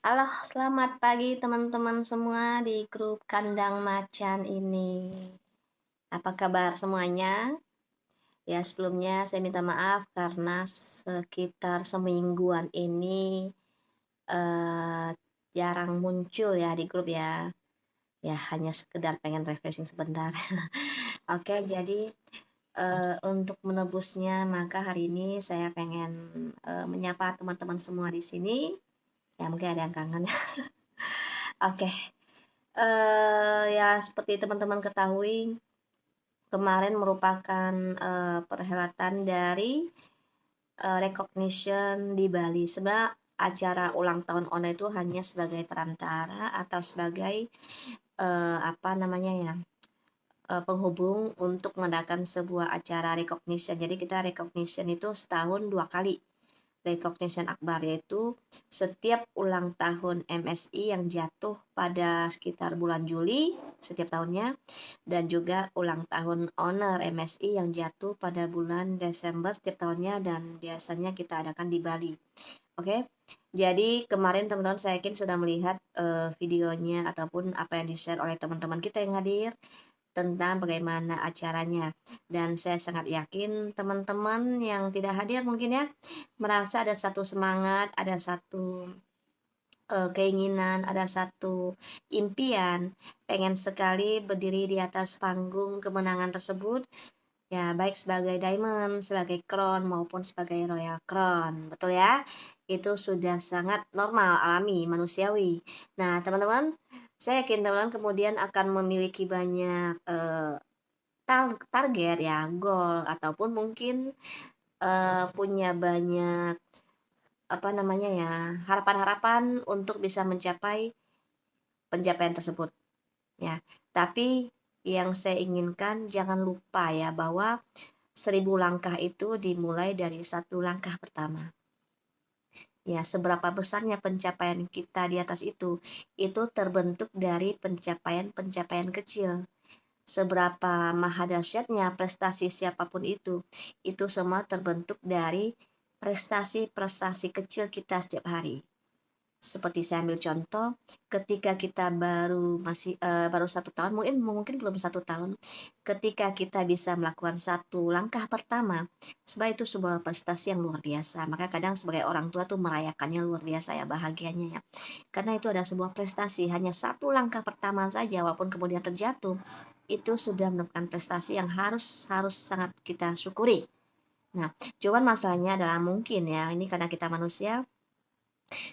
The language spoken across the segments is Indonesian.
Halo, selamat pagi teman-teman semua di grup Kandang Macan ini. Apa kabar semuanya? Ya, sebelumnya saya minta maaf karena sekitar semingguan ini eh, jarang muncul ya di grup ya. Ya, hanya sekedar pengen refreshing sebentar. Oke, jadi untuk menebusnya maka hari ini saya pengen menyapa teman-teman semua di sini. Ya, mungkin ada yang kangen. Oke, ya seperti teman-teman ketahui, kemarin merupakan perhelatan dari recognition di Bali. Sebenarnya acara ulang tahun ONA itu hanya sebagai perantara atau sebagai apa namanya ya, penghubung untuk mengadakan sebuah acara recognition. Jadi kita recognition itu setahun 2 kali. Recognition Akbar yaitu setiap ulang tahun MSI yang jatuh pada sekitar bulan Juli setiap tahunnya, dan juga ulang tahun Honor MSI yang jatuh pada bulan Desember setiap tahunnya, dan biasanya kita adakan di Bali. Oke, jadi kemarin teman-teman saya yakin sudah melihat videonya ataupun apa yang di-share oleh teman-teman kita yang hadir tentang bagaimana acaranya. Dan saya sangat yakin teman-teman yang tidak hadir mungkin ya merasa ada satu semangat, ada satu keinginan, ada satu impian, pengen sekali berdiri di atas panggung kemenangan tersebut, ya baik sebagai Diamond, sebagai Crown maupun sebagai Royal Crown, betul ya? Itu sudah sangat normal, alami, manusiawi. Nah teman-teman, saya yakin teman-teman kemudian akan memiliki banyak target ya, goal, ataupun mungkin punya banyak apa namanya ya, harapan-harapan untuk bisa mencapai pencapaian tersebut ya. Tapi yang saya inginkan jangan lupa ya bahwa 1000 langkah itu dimulai dari satu langkah pertama. Ya, seberapa besarnya pencapaian kita di atas itu terbentuk dari pencapaian-pencapaian kecil. Seberapa maha dahsyatnya prestasi siapapun itu semua terbentuk dari prestasi-prestasi kecil kita setiap hari. Seperti saya ambil contoh, ketika kita baru 1 tahun, mungkin belum 1 tahun, ketika kita bisa melakukan satu langkah pertama, sebab itu sebuah prestasi yang luar biasa. Maka kadang sebagai orang tua tuh merayakannya luar biasa ya, bahagianya ya. Karena itu ada sebuah prestasi, hanya satu langkah pertama saja, walaupun kemudian terjatuh, itu sudah merupakan prestasi yang harus sangat kita syukuri. Nah, cuman masalahnya adalah mungkin ya, ini karena kita manusia,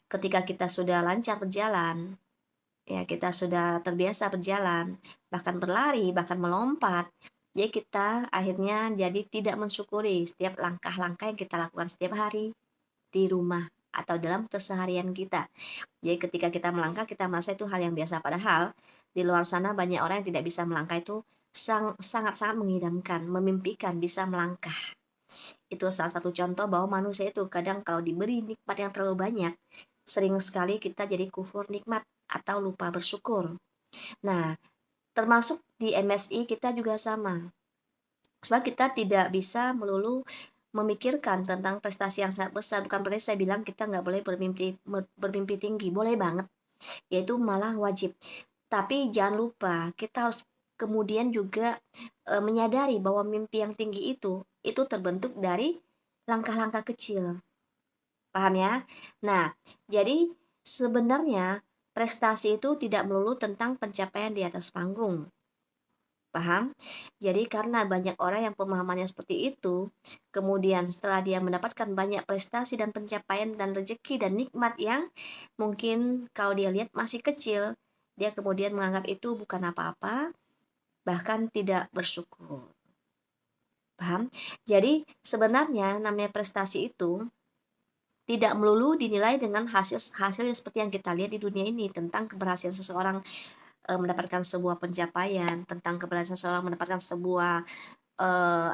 ketika kita sudah lancar berjalan, ya kita sudah terbiasa berjalan, bahkan berlari, bahkan melompat, jadi kita akhirnya jadi tidak mensyukuri setiap langkah-langkah yang kita lakukan setiap hari di rumah atau dalam keseharian kita. Jadi ketika kita melangkah, kita merasa itu hal yang biasa, padahal di luar sana banyak orang yang tidak bisa melangkah, itu sangat-sangat mengidamkan, memimpikan bisa melangkah. Itu salah satu contoh bahwa manusia itu kadang kalau diberi nikmat yang terlalu banyak, sering sekali kita jadi kufur nikmat atau lupa bersyukur. Nah, termasuk di MSI kita juga sama. Sebab kita tidak bisa melulu memikirkan tentang prestasi yang sangat besar. Bukan berarti saya bilang kita nggak boleh bermimpi tinggi. Boleh banget. Yaitu malah wajib. Tapi jangan lupa kita harus kemudian juga menyadari bahwa mimpi yang tinggi itu terbentuk dari langkah-langkah kecil. Paham ya? Nah, jadi sebenarnya prestasi itu tidak melulu tentang pencapaian di atas panggung. Paham? Jadi karena banyak orang yang pemahamannya seperti itu, kemudian setelah dia mendapatkan banyak prestasi dan pencapaian dan rezeki dan nikmat yang mungkin kalau dia lihat masih kecil, dia kemudian menganggap itu bukan apa-apa, bahkan tidak bersyukur. Paham? Jadi sebenarnya namanya prestasi itu tidak melulu dinilai dengan hasil seperti yang kita lihat di dunia ini, tentang keberhasilan seseorang mendapatkan sebuah pencapaian, tentang keberhasilan seseorang mendapatkan sebuah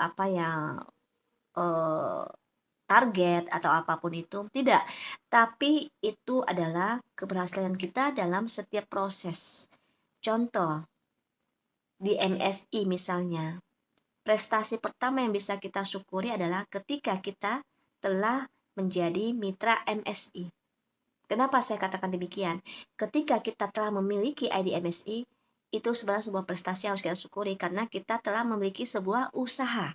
apa ya, target atau apapun itu, tidak. Tapi itu adalah keberhasilan kita dalam setiap proses. Contoh di MSI misalnya, prestasi pertama yang bisa kita syukuri adalah ketika kita telah menjadi mitra MSI. Kenapa saya katakan demikian? Ketika kita telah memiliki ID MSI, itu sebenarnya sebuah prestasi yang harus kita syukuri karena kita telah memiliki sebuah usaha.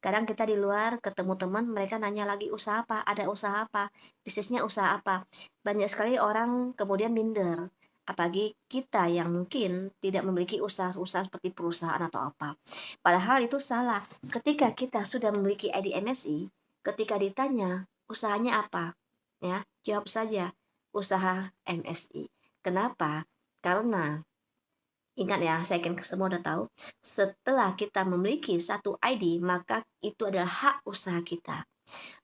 Kadang kita di luar ketemu teman, mereka nanya lagi usaha apa, ada usaha apa, bisnisnya usaha apa. Banyak sekali orang kemudian minder. Apalagi kita yang mungkin tidak memiliki usaha-usaha seperti perusahaan atau apa. Padahal itu salah. Ketika kita sudah memiliki ID MSI, ketika ditanya usahanya apa, ya jawab saja usaha MSI. Kenapa? Karena ingat ya, saya yakin semua udah tahu, setelah kita memiliki satu ID, maka itu adalah hak usaha kita.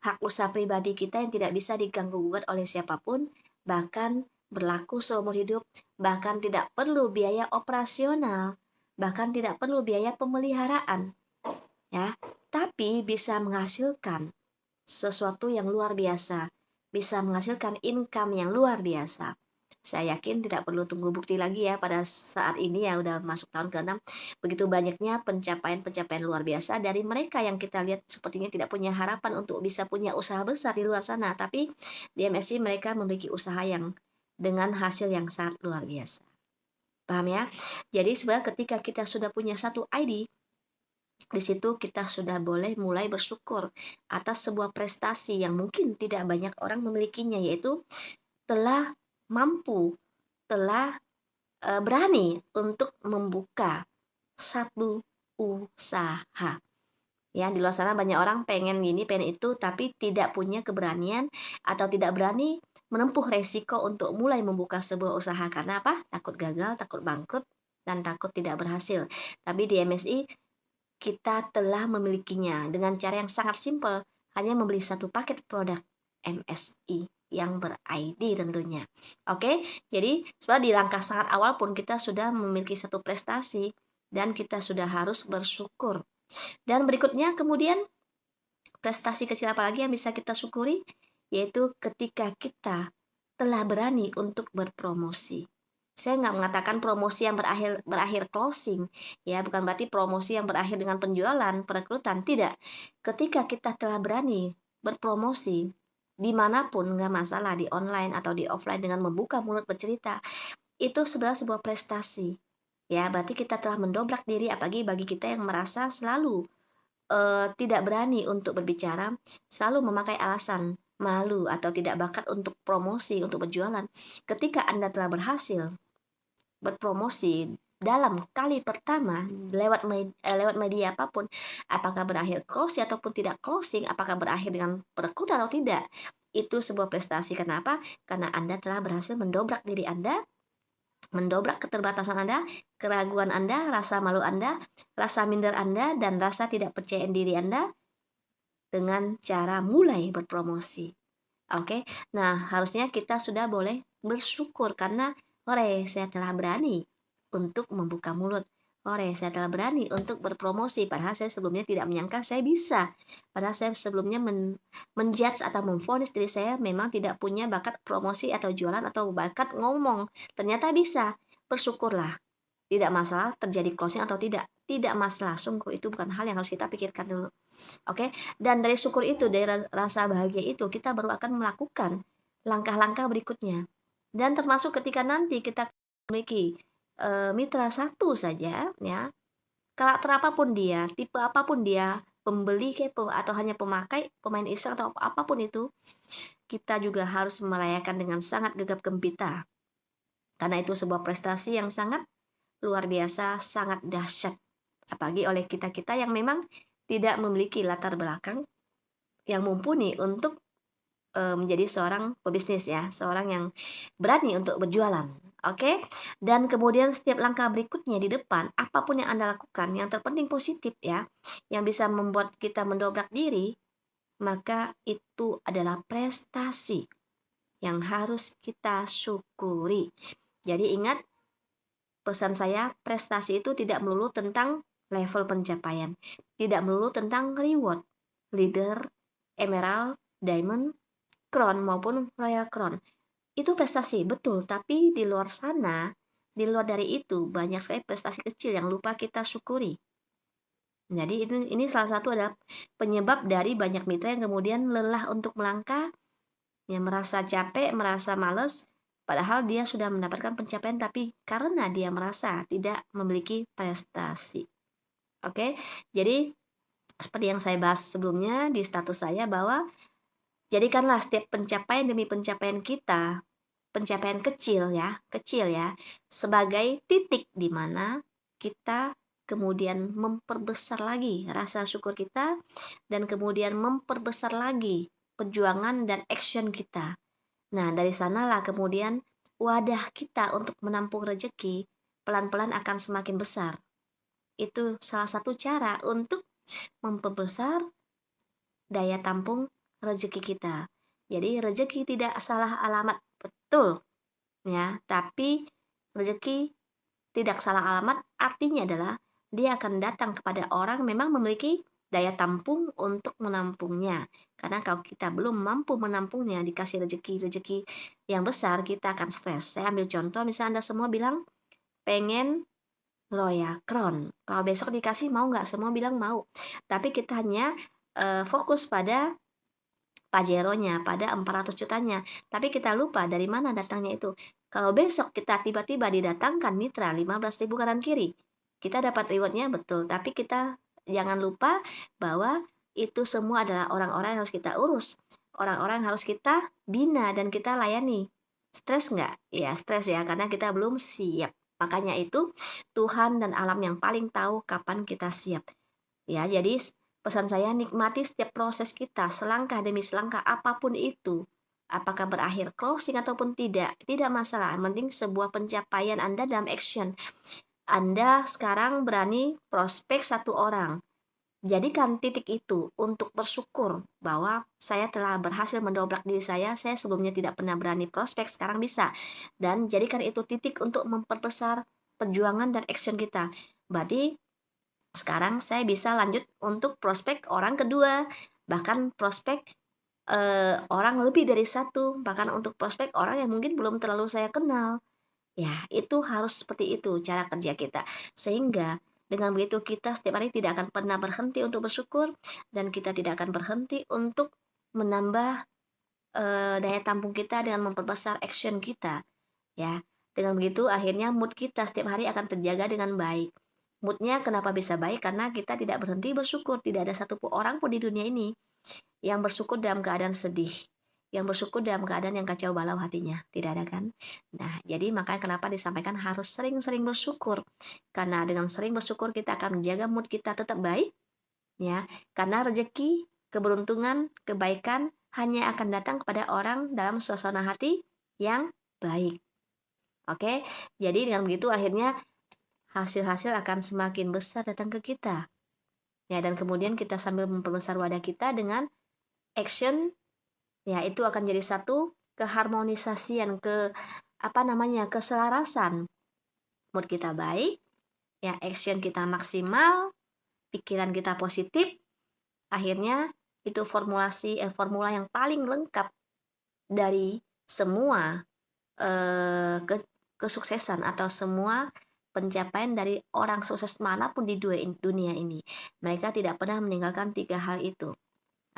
Hak usaha pribadi kita yang tidak bisa diganggu-gugat oleh siapapun, bahkan berlaku seumur hidup, bahkan tidak perlu biaya operasional, bahkan tidak perlu biaya pemeliharaan, ya. Tapi bisa menghasilkan sesuatu yang luar biasa, bisa menghasilkan income yang luar biasa. Saya yakin tidak perlu tunggu bukti lagi ya pada saat ini ya udah masuk tahun ke-6. Begitu banyaknya pencapaian-pencapaian luar biasa dari mereka yang kita lihat sepertinya tidak punya harapan untuk bisa punya usaha besar di luar sana. Tapi di MSI mereka memiliki usaha yang dengan hasil yang sangat luar biasa. Paham ya? Jadi sebenarnya ketika kita sudah punya satu ID, di situ kita sudah boleh mulai bersyukur atas sebuah prestasi yang mungkin tidak banyak orang memilikinya, yaitu telah mampu, telah berani untuk membuka satu usaha. Ya, di luar sana banyak orang pengen gini, pengen itu, tapi tidak punya keberanian atau tidak berani menempuh resiko untuk mulai membuka sebuah usaha. Karena apa? Takut gagal, takut bangkrut, dan takut tidak berhasil. Tapi di MSI kita telah memilikinya dengan cara yang sangat simpel, hanya membeli satu paket produk MSI yang ber-ID tentunya. Oke, jadi sebenarnya di langkah sangat awal pun kita sudah memiliki satu prestasi dan kita sudah harus bersyukur. Dan berikutnya kemudian prestasi kecil apa lagi yang bisa kita syukuri? Yaitu ketika kita telah berani untuk berpromosi. Saya nggak mengatakan promosi yang berakhir closing, ya bukan berarti promosi yang berakhir dengan penjualan, perekrutan, tidak. Ketika kita telah berani berpromosi dimanapun, nggak masalah di online atau di offline dengan membuka mulut bercerita, itu sebenarnya sebuah prestasi. Ya, berarti kita telah mendobrak diri, apalagi bagi kita yang merasa selalu tidak berani untuk berbicara, selalu memakai alasan malu atau tidak bakat untuk promosi, untuk berjualan. Ketika Anda telah berhasil berpromosi dalam kali pertama lewat media apapun, apakah berakhir closing ataupun tidak closing, apakah berakhir dengan perekrutan atau tidak, itu sebuah prestasi. Kenapa? Karena Anda telah berhasil mendobrak diri Anda, mendobrak keterbatasan Anda, keraguan Anda, rasa malu Anda, rasa minder Anda, dan rasa tidak percaya diri Anda dengan cara mulai berpromosi. Oke, nah harusnya kita sudah boleh bersyukur karena saya telah berani untuk membuka mulut. Saya telah berani untuk berpromosi. Padahal saya sebelumnya tidak menyangka saya bisa. Padahal saya sebelumnya menjudge atau memvonis diri saya memang tidak punya bakat promosi atau jualan atau bakat ngomong. Ternyata bisa. Bersyukurlah. Tidak masalah terjadi closing atau tidak. Tidak masalah. Sungguh itu bukan hal yang harus kita pikirkan dulu. Oke, dan dari syukur itu, dari rasa bahagia itu, kita baru akan melakukan langkah-langkah berikutnya. Dan termasuk ketika nanti kita memiliki mitra satu saja, ya, karakter apapun dia, tipe apapun dia, pembeli atau hanya pemakai, pemain iseng atau apapun itu, kita juga harus merayakan dengan sangat gegap gempita. Karena itu sebuah prestasi yang sangat luar biasa, sangat dahsyat. Apalagi oleh kita-kita yang memang tidak memiliki latar belakang yang mumpuni untuk menjadi seorang pebisnis ya, seorang yang berani untuk berjualan. Oke? Dan kemudian setiap langkah berikutnya di depan, apapun yang Anda lakukan, yang terpenting positif ya, yang bisa membuat kita mendobrak diri, maka itu adalah prestasi yang harus kita syukuri. Jadi ingat, pesan saya, prestasi itu tidak melulu tentang level pencapaian, tidak melulu tentang reward, leader, emerald, diamond, crown maupun royal crown. Itu prestasi, betul, tapi di luar sana, di luar dari itu banyak sekali prestasi kecil yang lupa kita syukuri. Jadi ini salah satu adalah penyebab dari banyak mitra yang kemudian lelah untuk melangkah, yang merasa capek, merasa males, padahal dia sudah mendapatkan pencapaian, tapi karena dia merasa tidak memiliki prestasi. Oke, jadi seperti yang saya bahas sebelumnya di status saya, bahwa jadikanlah setiap pencapaian demi pencapaian kita, pencapaian kecil ya, sebagai titik di mana kita kemudian memperbesar lagi rasa syukur kita, dan kemudian memperbesar lagi perjuangan dan action kita. Nah, dari sanalah kemudian wadah kita untuk menampung rezeki pelan-pelan akan semakin besar. Itu salah satu cara untuk memperbesar daya tampung rezeki kita. Jadi rezeki tidak salah alamat, betul ya, tapi rezeki tidak salah alamat artinya adalah dia akan datang kepada orang memang memiliki daya tampung untuk menampungnya. Karena kalau kita belum mampu menampungnya, dikasih rezeki yang besar, kita akan stres. Saya ambil contoh, misalnya Anda semua bilang pengen Royal Crown. Kalau besok dikasih mau nggak? Semua bilang mau. Tapi kita hanya fokus pada Pajero-nya, pada 400 jutanya. Tapi kita lupa dari mana datangnya itu. Kalau besok kita tiba-tiba didatangkan mitra 15.000 kanan kiri, kita dapat rewardnya betul. Tapi kita jangan lupa bahwa itu semua adalah orang-orang yang harus kita urus. Orang-orang yang harus kita bina dan kita layani. Stres nggak? Ya stres ya, karena kita belum siap. Makanya itu Tuhan dan alam yang paling tahu kapan kita siap. Ya, jadi pesan saya, nikmati setiap proses kita, selangkah demi selangkah apapun itu. Apakah berakhir closing ataupun tidak masalah. Yang penting sebuah pencapaian Anda dalam action. Anda sekarang berani prospek satu orang. Jadikan titik itu untuk bersyukur bahwa saya telah berhasil mendobrak diri saya sebelumnya tidak pernah berani prospek, sekarang bisa. Dan jadikan itu titik untuk memperbesar perjuangan dan action kita. Berarti sekarang saya bisa lanjut untuk prospek orang kedua, bahkan prospek orang lebih dari satu, bahkan untuk prospek orang yang mungkin belum terlalu saya kenal. Ya, itu harus seperti itu cara kerja kita. Sehingga dengan begitu kita setiap hari tidak akan pernah berhenti untuk bersyukur, dan kita tidak akan berhenti untuk menambah daya tampung kita dengan memperbesar action kita. Ya, dengan begitu akhirnya mood kita setiap hari akan terjaga dengan baik. Moodnya kenapa bisa baik? Karena kita tidak berhenti bersyukur. Tidak ada satu orang pun di dunia ini yang bersyukur dalam keadaan sedih, yang bersyukur dalam keadaan yang kacau balau hatinya. Tidak ada kan? Nah, jadi makanya kenapa disampaikan harus sering-sering bersyukur. Karena dengan sering bersyukur kita akan menjaga mood kita tetap baik. Ya, karena rezeki, keberuntungan, kebaikan hanya akan datang kepada orang dalam suasana hati yang baik. Oke, jadi dengan begitu akhirnya hasil-hasil akan semakin besar datang ke kita. Ya, dan kemudian kita sambil memperbesar wadah kita dengan action, ya itu akan jadi satu keharmonisasian, keselarasan. Mood kita baik, ya action kita maksimal, pikiran kita positif, akhirnya itu formula yang paling lengkap dari semua kesuksesan atau semua pencapaian dari orang sukses manapun di dunia ini. Mereka tidak pernah meninggalkan 3 hal itu.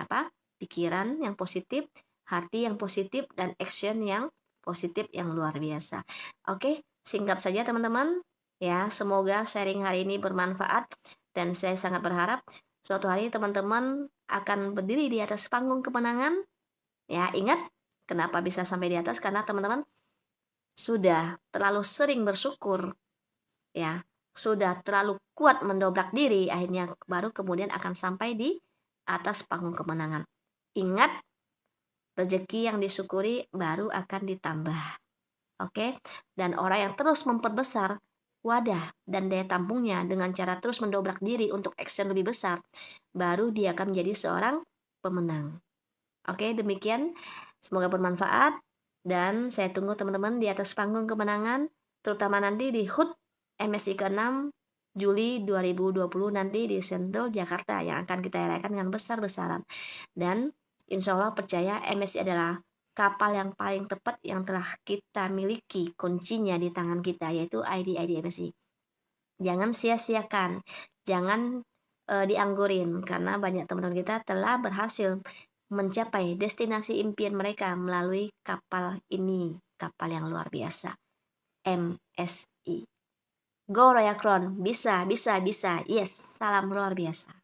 Apa? Pikiran yang positif, hati yang positif, dan action yang positif yang luar biasa. Oke, singkat saja teman-teman. Ya, semoga sharing hari ini bermanfaat, dan saya sangat berharap suatu hari teman-teman akan berdiri di atas panggung kemenangan. Ya, ingat kenapa bisa sampai di atas? Karena teman-teman sudah terlalu sering bersyukur, ya sudah terlalu kuat mendobrak diri, akhirnya baru kemudian akan sampai di atas panggung kemenangan. Ingat, rezeki yang disyukuri baru akan ditambah. Oke, dan orang yang terus memperbesar wadah dan daya tampungnya dengan cara terus mendobrak diri untuk action lebih besar, baru dia akan menjadi seorang pemenang. Oke, demikian, semoga bermanfaat, dan saya tunggu teman-teman di atas panggung kemenangan, terutama nanti di HUT MSI ke-6 Juli 2020 nanti di Sentul, Jakarta, yang akan kita rayakan dengan besar-besaran. Dan insya Allah percaya MSI adalah kapal yang paling tepat yang telah kita miliki kuncinya di tangan kita, yaitu ID MSI. Jangan sia-siakan, jangan dianggurin, karena banyak teman-teman kita telah berhasil mencapai destinasi impian mereka melalui kapal ini, kapal yang luar biasa, MSI. Go Royal Crown, bisa, bisa, bisa. Yes, salam luar biasa.